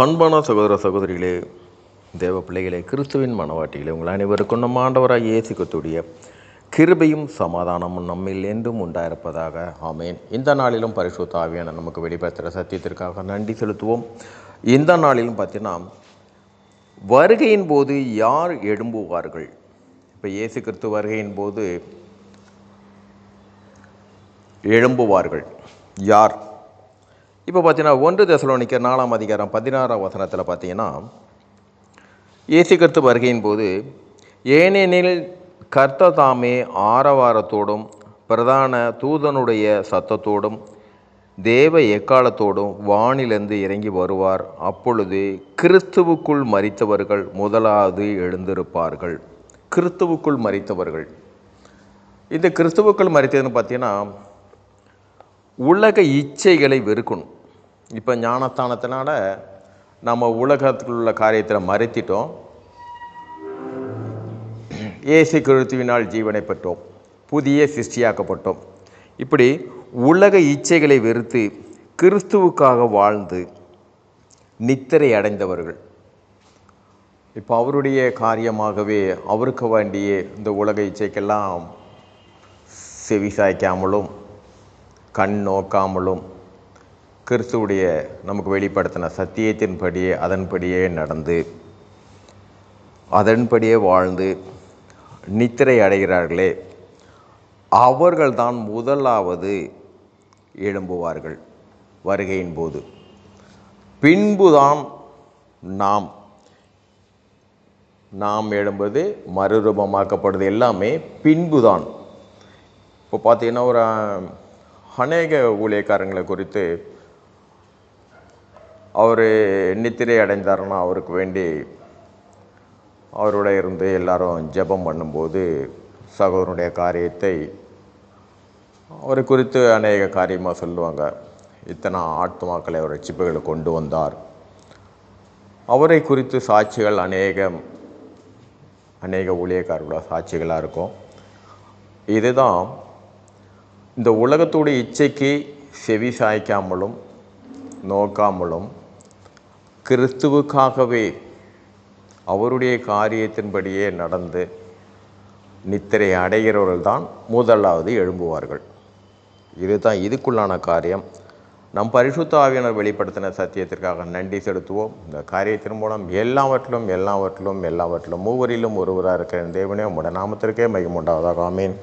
அன்பான சகோதர சகோதரிகளே, தேவ பிள்ளைகளே, கிறிஸ்துவின் மனவாட்டிகளே, உங்கள் அனைவருக்கும் நம் ஆண்டவராக இயேசு கிறிஸ்துவுடைய கிருபையும் சமாதானமும் நம்மில் என்றும் உண்டாயிருப்பதாக. ஆமேன். இந்த நாளிலும் பரிசுத்த ஆவியான நமக்கு வெளிப்படுத்துகிற சத்தியத்திற்காக நன்றி செலுத்துவோம். இந்த நாளிலும் பார்த்தீங்கன்னா, வருகையின் போது யார் எழும்புவார்கள்? இப்போ இயேசு கிறிஸ்து வருகையின் போது எழும்புவார்கள் யார்? இப்போ பார்த்தீங்கன்னா 1 தெசலோனிக்கர் 4ஆம் அதிகாரம் 16ஆம் வசனத்தில் பார்த்தீங்கன்னா, இயேசு கிறிஸ்து வருகையின் போது, ஏனெனில் கர்த்தர் தாமே ஆரவாரத்தோடும் பிரதான தூதனுடைய சத்தத்தோடும் தேவ எக்காலத்தோடும் வானிலிருந்து இறங்கி வருவார். அப்பொழுது கிறிஸ்துவுக்குள் மரித்தவர்கள் முதலாவது எழுந்திருப்பார்கள். கிறிஸ்துவுக்குள் மரித்தவர்கள், இந்த கிறிஸ்துவுக்குள் மரித்ததுன்னு பார்த்தீங்கன்னா, உலக இச்சைகளை வெறுக்கணும். இப்போ ஞானஸ்தானத்தினால நம்ம உலகத்தில் உள்ள காரியத்தில் மறைத்திட்டோம். இயேசு கிறிஸ்துவினால் ஜீவனை பெற்றோம், புதிய சிருஷ்டியாக்கப்பட்டோம். இப்படி உலக இச்சைகளை வெறுத்து கிறிஸ்துவுக்காக வாழ்ந்து நித்திரை அடைந்தவர்கள் இப்போ அவருடைய காரியமாகவே அவருக்கு வேண்டிய இந்த உலக இச்சைக்கெல்லாம் செவி சாய்க்காமலும் கண் நோக்காமலும் கிறிஸ்துவுடைய நமக்கு வெளிப்படுத்தின சத்தியத்தின்படியே அதன்படியே நடந்து அதன்படியே வாழ்ந்து நித்திரை அடைகிறார்களே, அவர்கள்தான் முதலாவது எழும்புவார்கள் வருகையின் போது. பின்புதான் நாம் எழும்புவது, மறுரூபமாக்கப்படுது எல்லாமே பின்புதான். இப்போ பார்த்தீங்கன்னா, ஒரு அநேக ஊழியக்காரங்களை குறித்து அவர் நித்திரை அடைந்தார்னா அவருக்கு வேண்டி அவரோட இருந்து எல்லாரும் ஜெபம் பண்ணும்போது சகோதரனுடைய காரியத்தை அவரை குறித்து அநேக காரியமாக சொல்லுவாங்க. இத்தனை ஆத்மாக்களை அவர் ரட்சிப்புகளை கொண்டு வந்தார். அவரை குறித்து சாட்சிகள் அநேக ஊழியக்காரர்களோட சாட்சிகளாக இருக்கும். இதுதான் இந்த உலகத்துடைய இச்சைக்கு செவி சாய்க்காமலும் நோக்காமலும் கிறிஸ்துவுக்காகவே அவருடைய காரியத்தின்படியே நடந்து நித்திரை அடைகிறவர்கள் தான் முதலாவது எழும்புவார்கள். இதுதான் இதுக்குள்ளான காரியம். நம் பரிசுத்த ஆவியானவர் வெளிப்படுத்தின சத்தியத்திற்காக நன்றி செலுத்துவோம். இந்த காரியத்தின் மூலம் எல்லாவற்றிலும் மூவரிலும் ஒருவராக இருக்கிற தேவனே உம்முடைய நாமத்திற்கே மகிமை உண்டாவதாக. ஆமீன்.